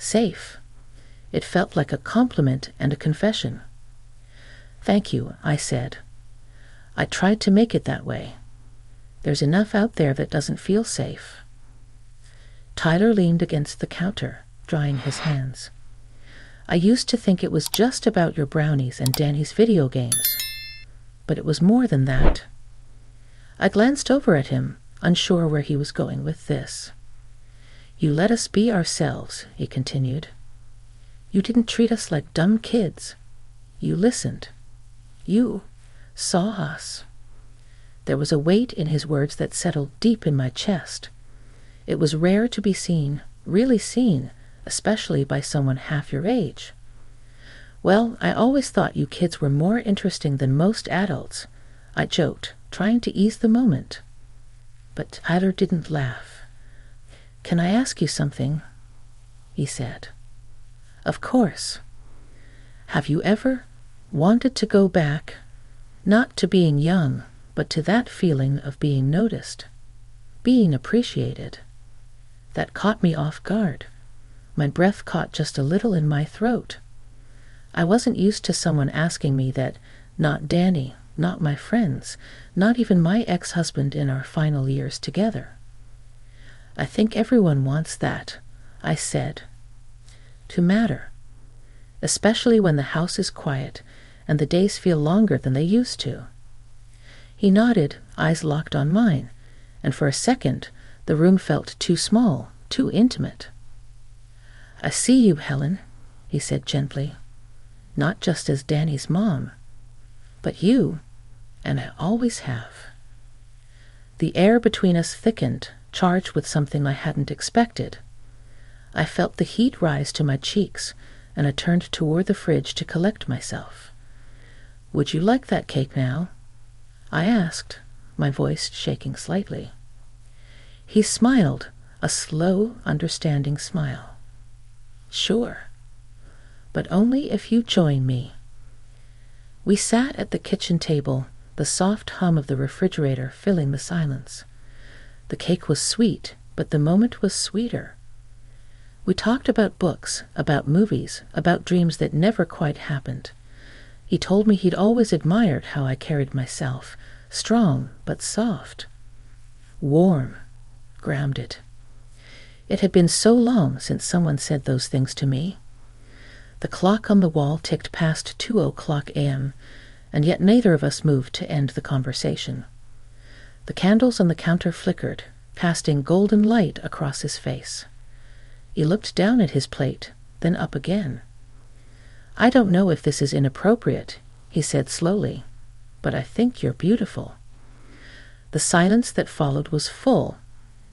Safe. It felt like a compliment and a confession. "Thank you," I said. "I tried to make it that way. There's enough out there that doesn't feel safe." Tyler leaned against the counter, drying his hands. "I used to think it was just about your brownies and Danny's video games. But it was more than that." I glanced over at him, unsure where he was going with this. "You let us be ourselves," he continued. "You didn't treat us like dumb kids. You listened. You saw us." There was a weight in his words that settled deep in my chest. It was rare to be seen, really seen, especially by someone half your age. "Well, I always thought you kids were more interesting than most adults," I joked, trying to ease the moment. But Tyler didn't laugh. "Can I ask you something?" he said. "Of course. Have you ever wanted to go back, not to being young, but to that feeling of being noticed, being appreciated?" That caught me off guard. My breath caught just a little in my throat. I wasn't used to someone asking me that. Not Danny, not my friends, not even my ex-husband in our final years together. "I think everyone wants that," I said. "To matter. Especially when the house is quiet and the days feel longer than they used to." He nodded, eyes locked on mine, and for a second the room felt too small, too intimate. "I see you, Helen," he said gently. "Not just as Danny's mom, but you, and I always have." The air between us thickened, charged with something I hadn't expected. I felt the heat rise to my cheeks, and I turned toward the fridge to collect myself. "Would you like that cake now?" I asked, my voice shaking slightly. He smiled, a slow, understanding smile. "Sure, but only if you join me." We sat at the kitchen table, the soft hum of the refrigerator filling the silence. The cake was sweet, but the moment was sweeter. We talked about books, about movies, about dreams that never quite happened. He told me he'd always admired how I carried myself, strong but soft. Warm, grounded. It had been so long since someone said those things to me. The clock on the wall ticked past 2:00 a.m., and yet neither of us moved to end the conversation. The candles on the counter flickered, casting golden light across his face. He looked down at his plate, then up again. "I don't know if this is inappropriate," he said slowly, "but I think you're beautiful." The silence that followed was full,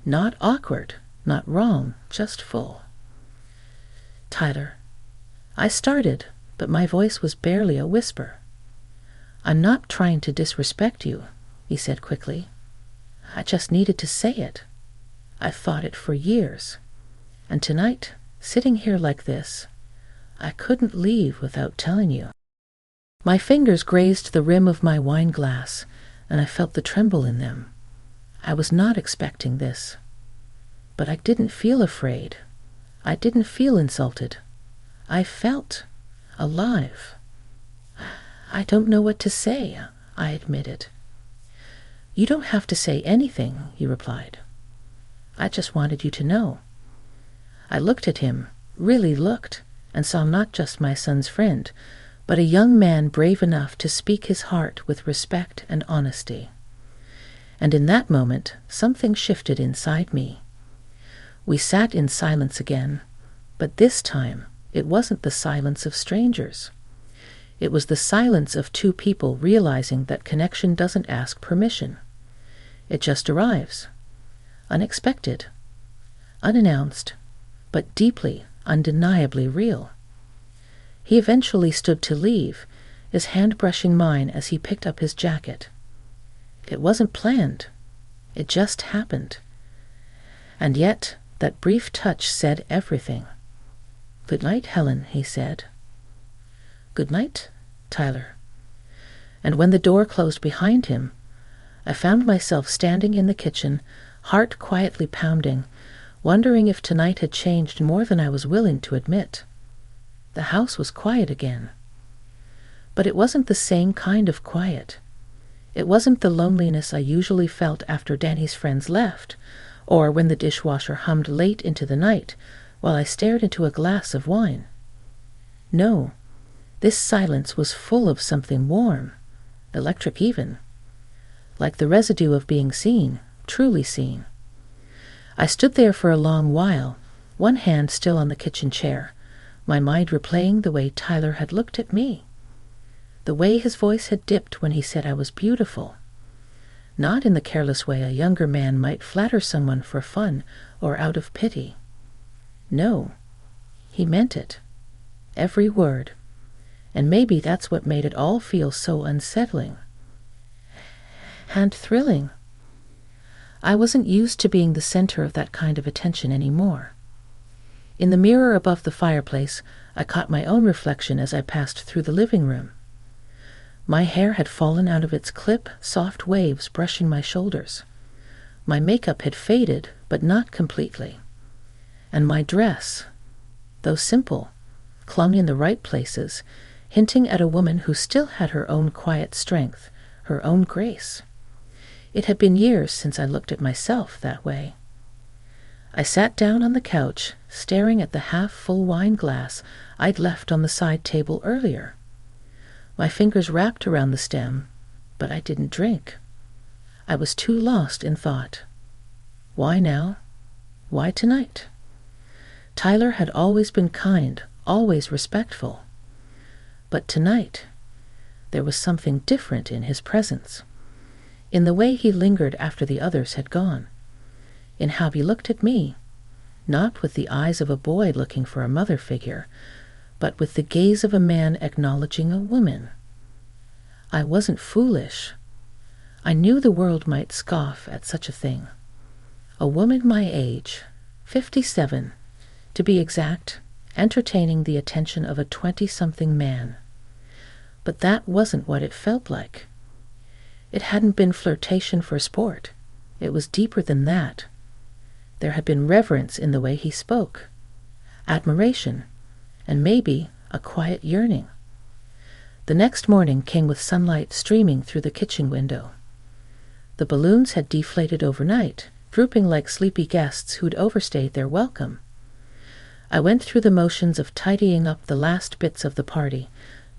not awkward, not wrong, just full. "Tyler," I started, but my voice was barely a whisper. "I'm not trying to disrespect you," he said quickly. "I just needed to say it. I've thought it for years. And tonight, sitting here like this, I couldn't leave without telling you." My fingers grazed the rim of my wine glass, and I felt the tremble in them. I was not expecting this. But I didn't feel afraid. I didn't feel insulted. I felt alive. "I don't know what to say," I admitted. "You don't have to say anything," he replied. "I just wanted you to know." I looked at him, really looked, and saw not just my son's friend, but a young man brave enough to speak his heart with respect and honesty. And in that moment, something shifted inside me. We sat in silence again, but this time it wasn't the silence of strangers. It was the silence of two people realizing that connection doesn't ask permission. It just arrives, unexpected, unannounced, but deeply, undeniably real. He eventually stood to leave, his hand brushing mine as he picked up his jacket. It wasn't planned. It just happened. And yet, that brief touch said everything. "Good night, Helen," he said. "Good night, Tyler." And when the door closed behind him, I found myself standing in the kitchen, heart quietly pounding, wondering if tonight had changed more than I was willing to admit. The house was quiet again. But it wasn't the same kind of quiet. It wasn't the loneliness I usually felt after Danny's friends left, or when the dishwasher hummed late into the night while I stared into a glass of wine. No, this silence was full of something warm, electric even, like the residue of being seen, truly seen. I stood there for a long while, one hand still on the kitchen chair, my mind replaying the way Tyler had looked at me, the way his voice had dipped when he said I was beautiful. Not in the careless way a younger man might flatter someone for fun or out of pity. No, he meant it, every word, and maybe that's what made it all feel so unsettling and thrilling. I wasn't used to being the center of that kind of attention anymore. In the mirror above the fireplace, I caught my own reflection as I passed through the living room. My hair had fallen out of its clip, soft waves brushing my shoulders. My makeup had faded, but not completely. And my dress, though simple, clung in the right places, hinting at a woman who still had her own quiet strength, her own grace. It had been years since I looked at myself that way. I sat down on the couch, staring at the half-full wine glass I'd left on the side table earlier. My fingers wrapped around the stem, but I didn't drink. I was too lost in thought. Why now? Why tonight? Tyler had always been kind, always respectful. But tonight, there was something different in his presence, in the way he lingered after the others had gone, in how he looked at me, not with the eyes of a boy looking for a mother figure, but with the gaze of a man acknowledging a woman. I wasn't foolish. I knew the world might scoff at such a thing. A woman my age, 57, to be exact, entertaining the attention of a 20-something man. But that wasn't what it felt like. It hadn't been flirtation for sport. It was deeper than that. There had been reverence in the way he spoke, admiration, and maybe a quiet yearning. The next morning came with sunlight streaming through the kitchen window. The balloons had deflated overnight, drooping like sleepy guests who'd overstayed their welcome. I went through the motions of tidying up the last bits of the party,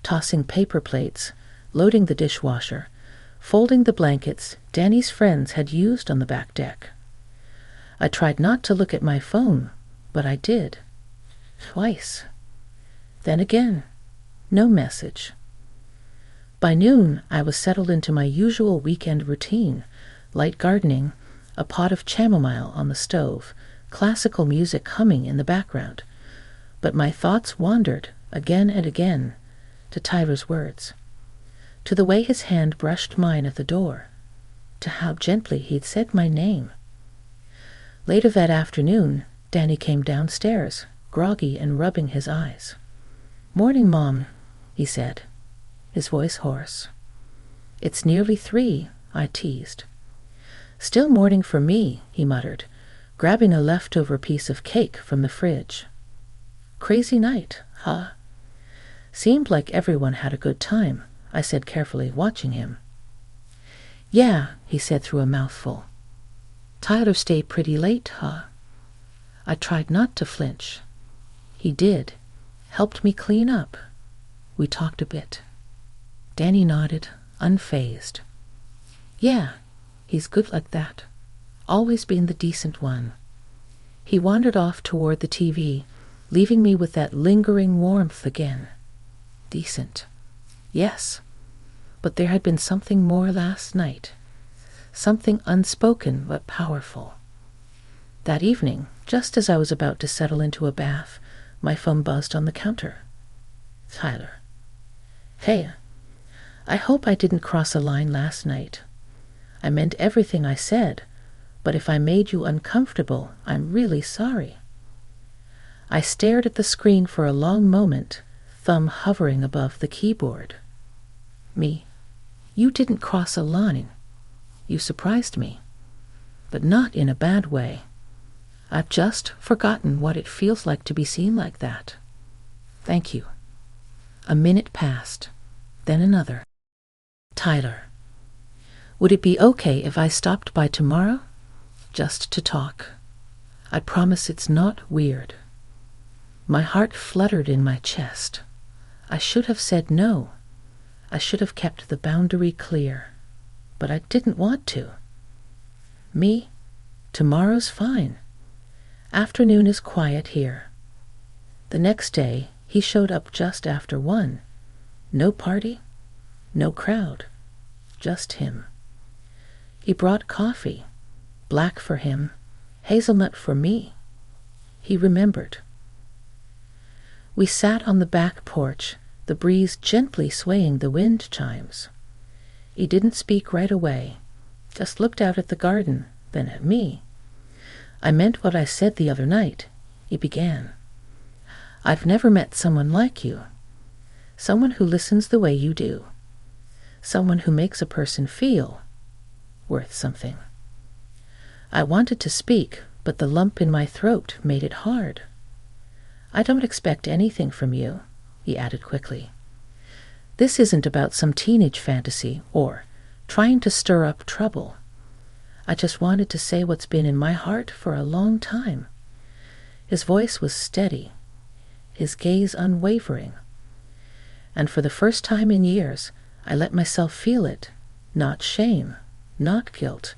tossing paper plates, loading the dishwasher, folding the blankets Danny's friends had used on the back deck. I tried not to look at my phone, but I did. Twice. Then again, no message. By noon, I was settled into my usual weekend routine, light gardening, a pot of chamomile on the stove, classical music humming in the background. But my thoughts wandered, again and again, to Tyler's words, to the way his hand brushed mine at the door, to how gently he'd said my name. Later that afternoon, Danny came downstairs, groggy and rubbing his eyes. "Morning, Mom," he said, his voice hoarse. "It's nearly 3, I teased. "Still morning for me," he muttered, grabbing a leftover piece of cake from the fridge. "Crazy night, huh?" "Seemed like everyone had a good time," I said carefully, watching him. "Yeah," he said through a mouthful. "Tyler stayed pretty late, huh?" I tried not to flinch. He did. Helped me clean up. We talked a bit. Danny nodded, unfazed. "Yeah, he's good like that. Always been the decent one." He wandered off toward the TV, leaving me with that lingering warmth again. Decent. Yes. But there had been something more last night. Something unspoken but powerful. That evening, just as I was about to settle into a bath, my phone buzzed on the counter. Tyler. "Hey, I hope I didn't cross a line last night. I meant everything I said, but if I made you uncomfortable, I'm really sorry." I stared at the screen for a long moment, thumb hovering above the keyboard. "Me, you didn't cross a line. You surprised me, but not in a bad way. I've just forgotten what it feels like to be seen like that. Thank you. A minute passed, then another. Tyler, would it be okay if I stopped by tomorrow? Just to talk. I promise it's not weird. My heart fluttered in my chest. I should have said no. I should have kept the boundary clear. But I didn't want to. Me? Tomorrow's fine. Afternoon is quiet here. The next day, he showed up just after 1. No party, no crowd, just him. He brought coffee, black for him, hazelnut for me. He remembered. We sat on the back porch, the breeze gently swaying the wind chimes. He didn't speak right away, just looked out at the garden, then at me. I meant what I said the other night, he began. I've never met someone like you. Someone who listens the way you do. Someone who makes a person feel worth something. I wanted to speak, but the lump in my throat made it hard. I don't expect anything from you, he added quickly. This isn't about some teenage fantasy or trying to stir up trouble. I just wanted to say what's been in my heart for a long time. His voice was steady, his gaze unwavering. And for the first time in years, I let myself feel it, not shame, not guilt,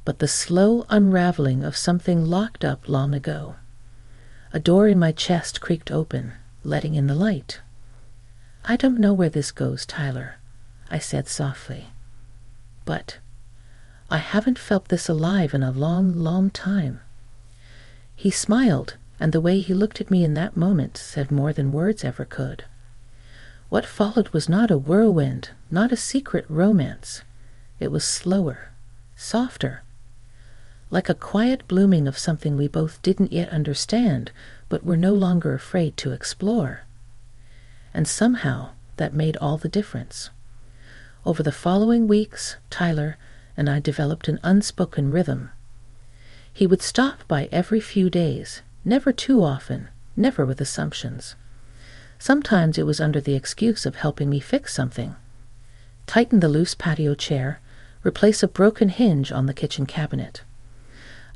but the slow unraveling of something locked up long ago. A door in my chest creaked open, letting in the light. I don't know where this goes, Tyler, I said softly. But I haven't felt this alive in a long, long time. He smiled, and the way he looked at me in that moment said more than words ever could. What followed was not a whirlwind, not a secret romance. It was slower, softer, like a quiet blooming of something we both didn't yet understand, but were no longer afraid to explore. And somehow that made all the difference. Over the following weeks, Tyler and I developed an unspoken rhythm. He would stop by every few days, never too often, never with assumptions. Sometimes it was under the excuse of helping me fix something. Tighten the loose patio chair, replace a broken hinge on the kitchen cabinet.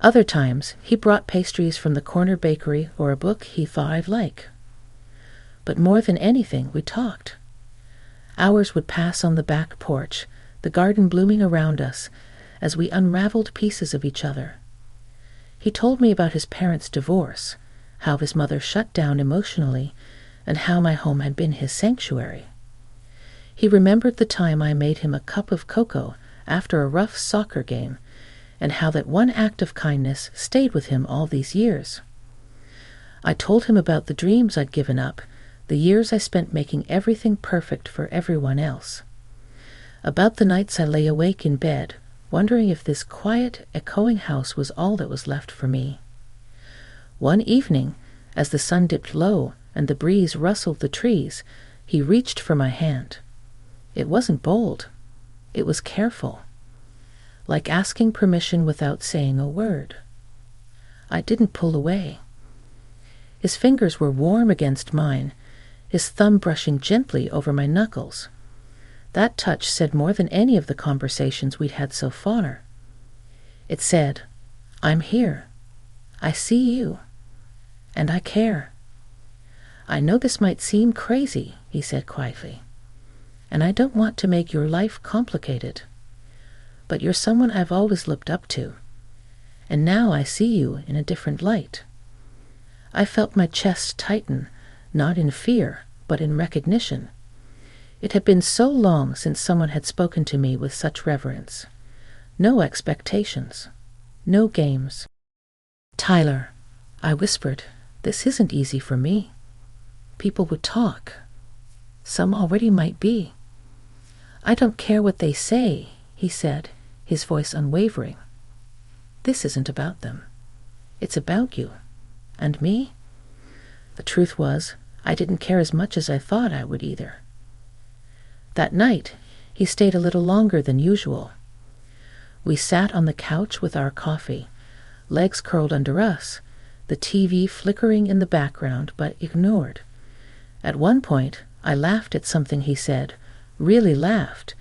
Other times, he brought pastries from the corner bakery or a book he thought I'd like. But more than anything, we talked. Hours would pass on the back porch, the garden blooming around us, as we unraveled pieces of each other. He told me about his parents' divorce, how his mother shut down emotionally, and how my home had been his sanctuary. He remembered the time I made him a cup of cocoa after a rough soccer game, and how that one act of kindness stayed with him all these years. I told him about the dreams I'd given up, the years I spent making everything perfect for everyone else. About the nights I lay awake in bed, wondering if this quiet, echoing house was all that was left for me. One evening, as the sun dipped low and the breeze rustled the trees, he reached for my hand. It wasn't bold. It was careful, like asking permission without saying a word. I didn't pull away. His fingers were warm against mine, his thumb brushing gently over my knuckles. That touch said more than any of the conversations we'd had so far. It said, I'm here. I see you. And I care. I know this might seem crazy, he said quietly, and I don't want to make your life complicated. But you're someone I've always looked up to, and now I see you in a different light. I felt my chest tighten, not in fear, but in recognition. It had been so long since someone had spoken to me with such reverence. No expectations, no games. Tyler, I whispered, this isn't easy for me. People would talk. Some already might be. I don't care what they say, he said, his voice unwavering. This isn't about them. It's about you. And me? The truth was, I didn't care as much as I thought I would either. That night, he stayed a little longer than usual. We sat on the couch with our coffee, legs curled under us, the TV flickering in the background but ignored. At one point, I laughed at something he said, really laughed,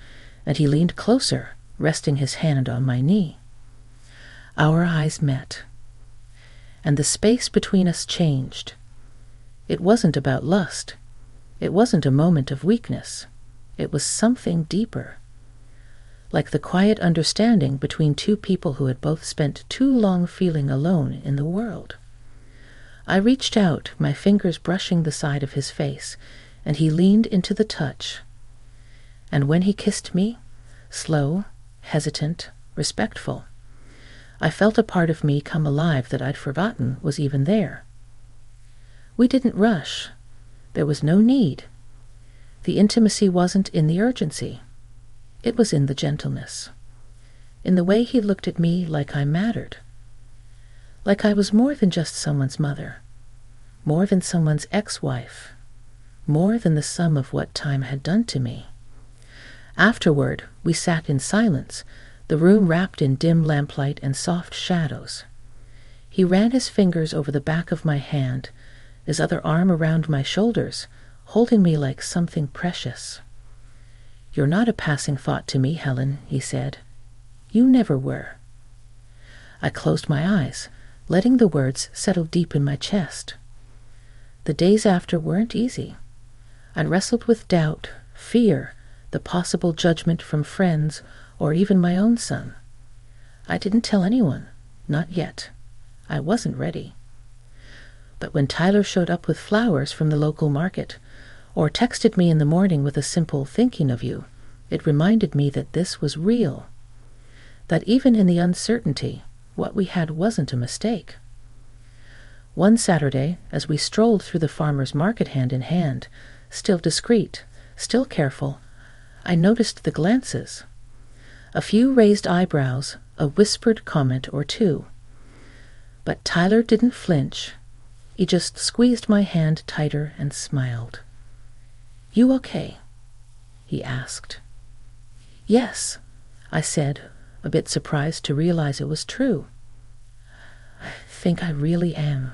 and he leaned closer, resting his hand on my knee. Our eyes met, and the space between us changed. It wasn't about lust. It wasn't a moment of weakness. It was something deeper. Like the quiet understanding between two people who had both spent too long feeling alone in the world. I reached out, my fingers brushing the side of his face, and he leaned into the touch. And when he kissed me, slow, hesitant, respectful, I felt a part of me come alive that I'd forgotten was even there. We didn't rush. There was no need. The intimacy wasn't in the urgency. It was in the gentleness. In the way he looked at me like I mattered. Like I was more than just someone's mother. More than someone's ex-wife. More than the sum of what time had done to me. Afterward, we sat in silence, the room wrapped in dim lamplight and soft shadows. He ran his fingers over the back of my hand, his other arm around my shoulders, holding me like something precious. "You're not a passing thought to me, Helen," he said. "You never were." I closed my eyes, letting the words settle deep in my chest. The days after weren't easy. I wrestled with doubt, fear, the possible judgment from friends, or even my own son. I didn't tell anyone, not yet. I wasn't ready. But when Tyler showed up with flowers from the local market, or texted me in the morning with a simple "thinking of you," it reminded me that this was real. That even in the uncertainty, what we had wasn't a mistake. One Saturday, as we strolled through the farmer's market hand in hand, still discreet, still careful, I noticed the glances. A few raised eyebrows, a whispered comment or two. But Tyler didn't flinch. He just squeezed my hand tighter and smiled. "You okay?" he asked. "Yes," I said, a bit surprised to realize it was true. "I think I really am."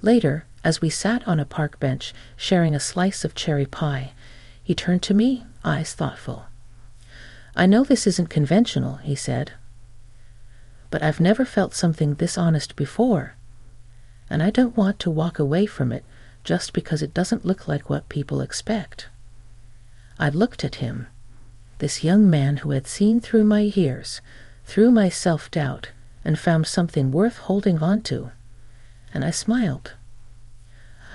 Later, as we sat on a park bench sharing a slice of cherry pie, he turned to me, eyes thoughtful. "I know this isn't conventional," he said, "but I've never felt something this honest before, and I don't want to walk away from it just because it doesn't look like what people expect." I looked at him, this young man who had seen through my years, through my self-doubt, and found something worth holding on to, and I smiled.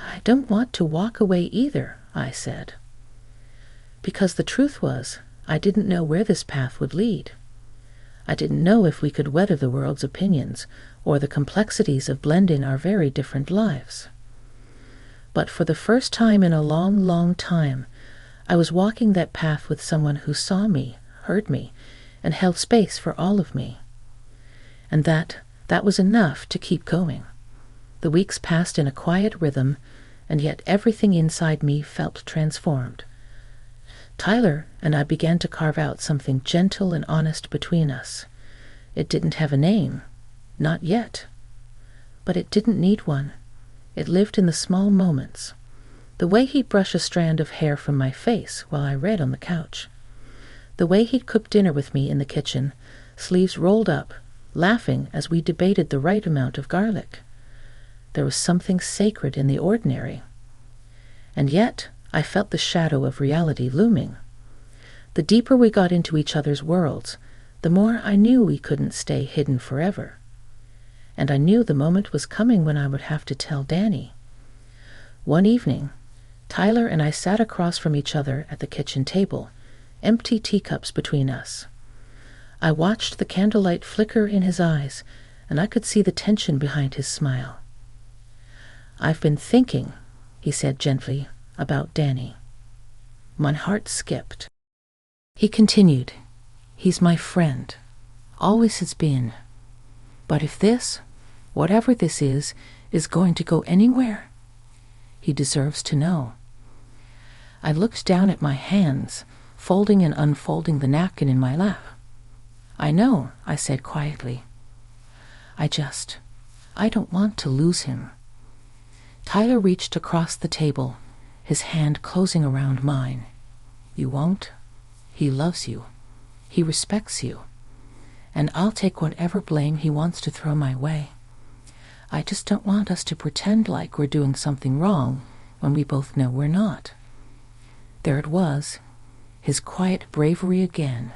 "I don't want to walk away either," I said. Because the truth was, I didn't know where this path would lead. I didn't know if we could weather the world's opinions or the complexities of blending our very different lives. But for the first time in a long, long time, I was walking that path with someone who saw me, heard me, and held space for all of me. And that was enough to keep going. The weeks passed in a quiet rhythm, and yet everything inside me felt transformed. Tyler and I began to carve out something gentle and honest between us. It didn't have a name, not yet. But it didn't need one. It lived in the small moments. The way he'd brush a strand of hair from my face while I read on the couch. The way he'd cook dinner with me in the kitchen, sleeves rolled up, laughing as we debated the right amount of garlic. There was something sacred in the ordinary. And yet, I felt the shadow of reality looming. The deeper we got into each other's worlds, the more I knew we couldn't stay hidden forever. And I knew the moment was coming when I would have to tell Danny. One evening, Tyler and I sat across from each other at the kitchen table, empty teacups between us. I watched the candlelight flicker in his eyes, and I could see the tension behind his smile. "I've been thinking," he said gently, "about Danny." My heart skipped. He continued, "He's my friend, always has been. But if this, whatever this is going to go anywhere, he deserves to know." I looked down at my hands, folding and unfolding the napkin in my lap. "I know," I said quietly. I don't want to lose him. Tyler reached across the table, his hand closing around mine. You won't? He loves you. He respects you. And I'll take whatever blame he wants to throw my way. I just don't want us to pretend like we're doing something wrong when we both know we're not. There it was, his quiet bravery again.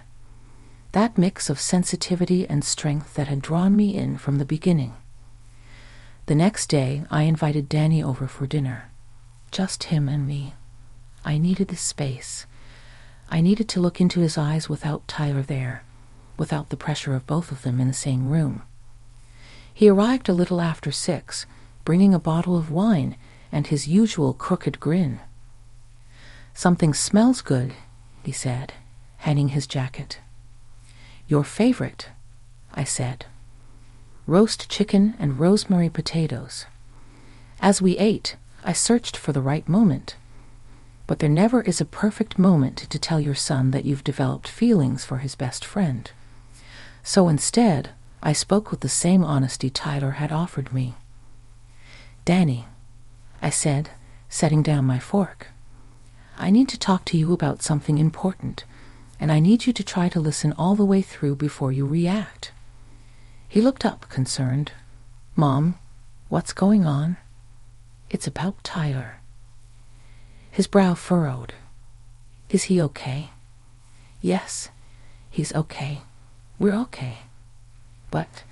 That mix of sensitivity and strength that had drawn me in from the beginning. The next day, I invited Danny over for dinner. Just him and me. I needed the space. I needed to look into his eyes without Tyler there, without the pressure of both of them in the same room. He arrived a little after 6, bringing a bottle of wine and his usual crooked grin. Something smells good, he said, handing his jacket. Your favorite, I said. Roast chicken and rosemary potatoes. As we ate, I searched for the right moment. But there never is a perfect moment to tell your son that you've developed feelings for his best friend. So instead, I spoke with the same honesty Tyler had offered me. Danny, I said, setting down my fork, I need to talk to you about something important, and I need you to try to listen all the way through before you react. He looked up, concerned. Mom, what's going on? It's about Tyler. His brow furrowed. Is he okay? Yes, he's okay. We're okay. But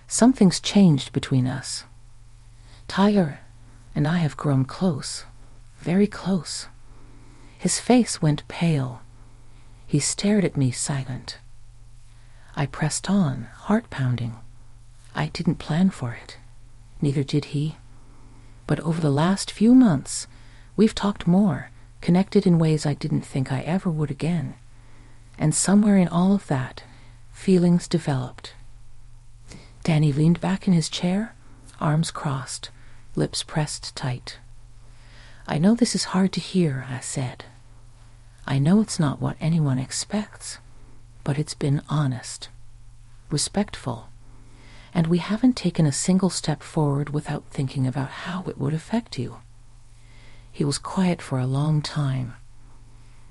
something's changed between us. Tyler and I have grown close, very close. His face went pale. He stared at me silent. I pressed on, heart pounding. I didn't plan for it. Neither did he. But over the last few months, we've talked more, connected in ways I didn't think I ever would again. And somewhere in all of that, feelings developed. Danny leaned back in his chair, arms crossed, lips pressed tight. I know this is hard to hear, I said. I know it's not what anyone expects, but it's been honest, respectful, and we haven't taken a single step forward without thinking about how it would affect you. He was quiet for a long time.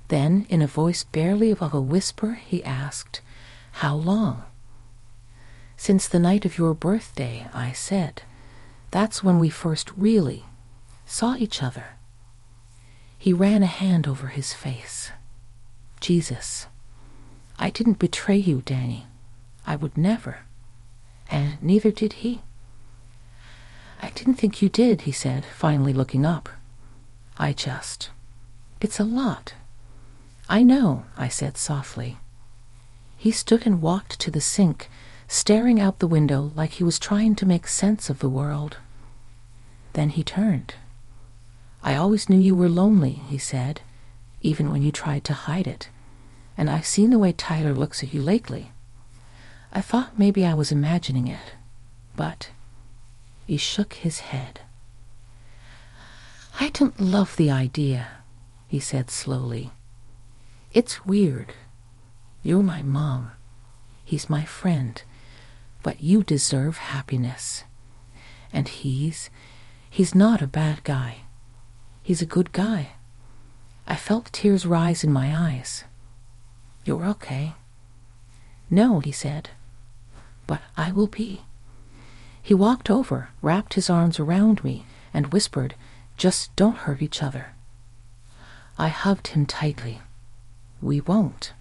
Then, in a voice barely above a whisper, he asked, How long? Since the night of your birthday, I said. That's when we first really saw each other. He ran a hand over his face. Jesus, I didn't betray you, Danny. I would never. And neither did he. I didn't think you did, he said, finally looking up. It's a lot. I know, I said softly. He stood and walked to the sink, staring out the window like he was trying to make sense of the world. Then he turned. I always knew you were lonely, he said, even when you tried to hide it. And I've seen the way Tyler looks at you lately. I thought maybe I was imagining it, but he shook his head. I don't love the idea, he said slowly. It's weird. You're my mom. He's my friend. But you deserve happiness. And he's not a bad guy. He's a good guy. I felt tears rise in my eyes. You're okay. No, he said. But I will be. He walked over, wrapped his arms around me, and whispered, Just don't hurt each other. I hugged him tightly. We won't.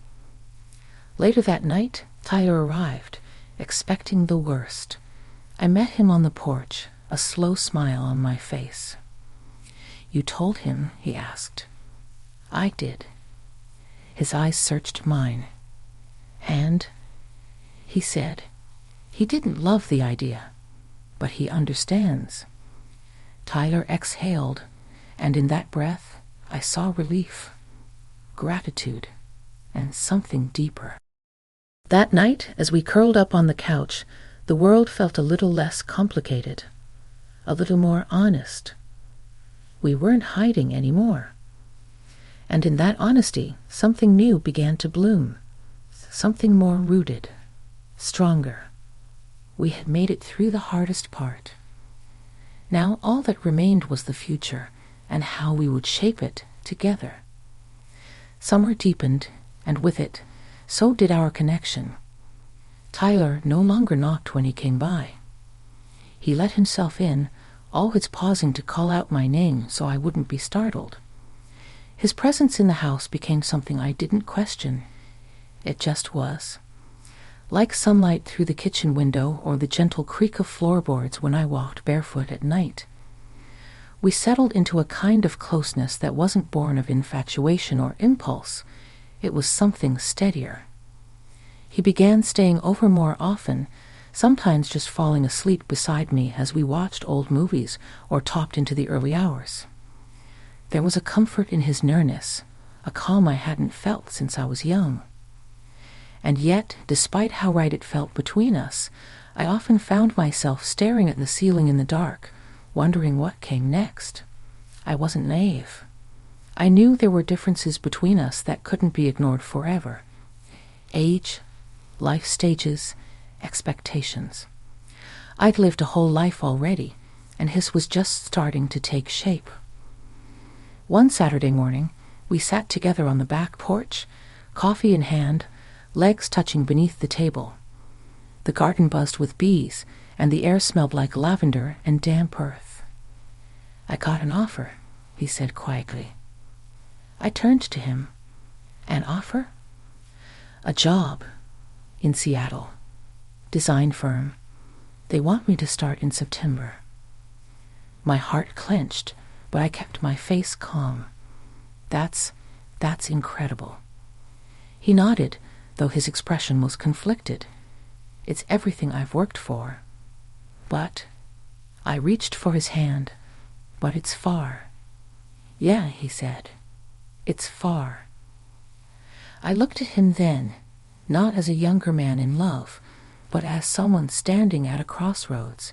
Later that night, Tyler arrived, expecting the worst. I met him on the porch, a slow smile on my face. You told him, he asked. I did. His eyes searched mine. And, he said, he didn't love the idea, but he understands. Tyler exhaled, and in that breath I saw relief, gratitude, and something deeper. That night, as we curled up on the couch, the world felt a little less complicated, a little more honest. We weren't hiding anymore. And in that honesty, something new began to bloom, something more rooted, stronger, We had made it through the hardest part. Now all that remained was the future, and how we would shape it together. Summer deepened, and with it, so did our connection. Tyler no longer knocked when he came by. He let himself in, always pausing to call out my name so I wouldn't be startled. His presence in the house became something I didn't question. It just was. Like sunlight through the kitchen window or the gentle creak of floorboards when I walked barefoot at night. We settled into a kind of closeness that wasn't born of infatuation or impulse. It was something steadier. He began staying over more often, sometimes just falling asleep beside me as we watched old movies or talked into the early hours. There was a comfort in his nearness, a calm I hadn't felt since I was young. And yet, despite how right it felt between us, I often found myself staring at the ceiling in the dark, wondering what came next. I wasn't naive. I knew there were differences between us that couldn't be ignored forever. Age, life stages, expectations. I'd lived a whole life already, and his was just starting to take shape. One Saturday morning, we sat together on the back porch, coffee in hand, legs touching beneath the table. The garden buzzed with bees, and the air smelled like lavender and damp earth. "I got an offer," he said quietly. I turned to him. "An offer?" "A job. In Seattle. Design firm. They want me to start in September." My heart clenched, but I kept my face calm. That's incredible." He nodded, though his expression was conflicted. "It's everything I've worked for." "But—" I reached for his hand. "But it's far." "Yeah," he said. "It's far." I looked at him then, not as a younger man in love, but as someone standing at a crossroads.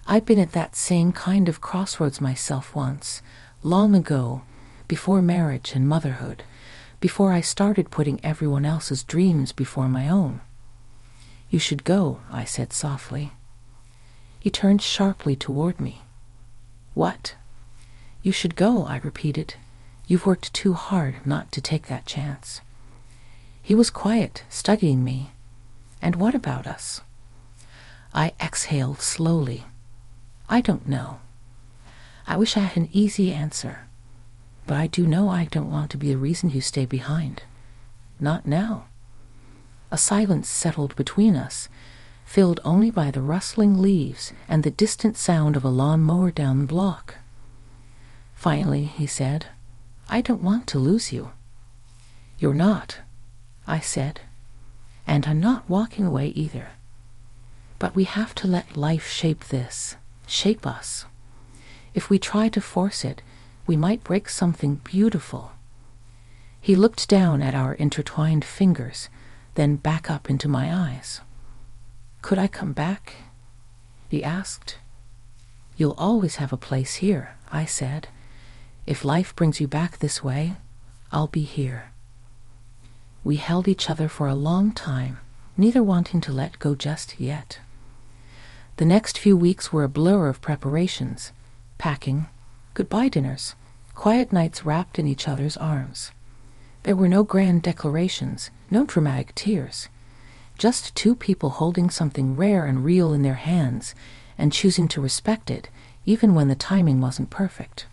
I'd been at that same kind of crossroads myself once, long ago, before marriage and motherhood, before I started putting everyone else's dreams before my own. "You should go," I said softly. He turned sharply toward me. "What?" "You should go," I repeated. "You've worked too hard not to take that chance." He was quiet, studying me. "And what about us?" I exhaled slowly. "I don't know. I wish I had an easy answer. But I do know I don't want to be the reason you stay behind. Not now." A silence settled between us, filled only by the rustling leaves and the distant sound of a lawn-mower down the block. Finally, he said, "I don't want to lose you." "You're not," I said. "And I'm not walking away either. But we have to let life shape this, shape us. If we try to force it, we might break something beautiful." He looked down at our intertwined fingers, then back up into my eyes. "Could I come back?" he asked. "You'll always have a place here," I said. "If life brings you back this way, I'll be here." We held each other for a long time, neither wanting to let go just yet. The next few weeks were a blur of preparations, packing, goodbye dinners, quiet nights wrapped in each other's arms. There were no grand declarations, no dramatic tears, just two people holding something rare and real in their hands and choosing to respect it, even when the timing wasn't perfect.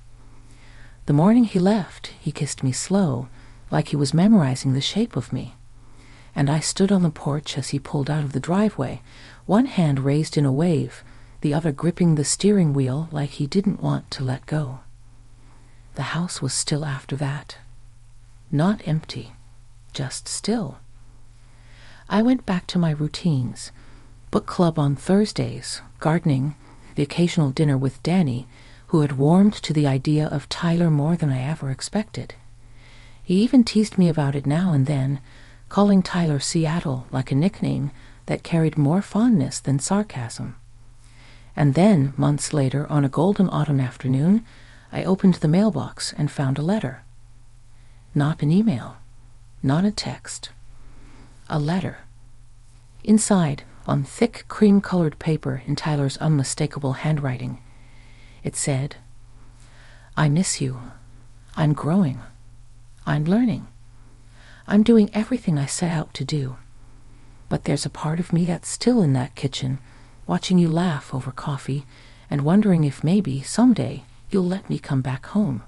The morning he left, he kissed me slow, like he was memorizing the shape of me. And I stood on the porch as he pulled out of the driveway, one hand raised in a wave, the other gripping the steering wheel like he didn't want to let go. The house was still after that. Not empty, just still. I went back to my routines. Book club on Thursdays, gardening, the occasional dinner with Danny, who had warmed to the idea of Tyler more than I ever expected. He even teased me about it now and then, calling Tyler Seattle like a nickname that carried more fondness than sarcasm. And then, months later, on a golden autumn afternoon, I opened the mailbox and found a letter. Not an email, not a text. A letter. Inside, on thick cream-colored paper in Tyler's unmistakable handwriting. It said, "I miss you. I'm growing. I'm learning. I'm doing everything I set out to do. But there's a part of me that's still in that kitchen, watching you laugh over coffee and wondering if maybe, someday, you'll let me come back home."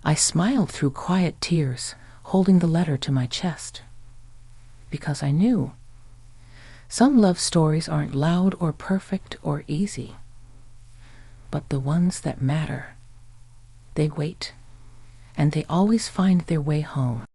I smiled through quiet tears, holding the letter to my chest. Because I knew. Some love stories aren't loud or perfect or easy. But the ones that matter, they wait, and they always find their way home.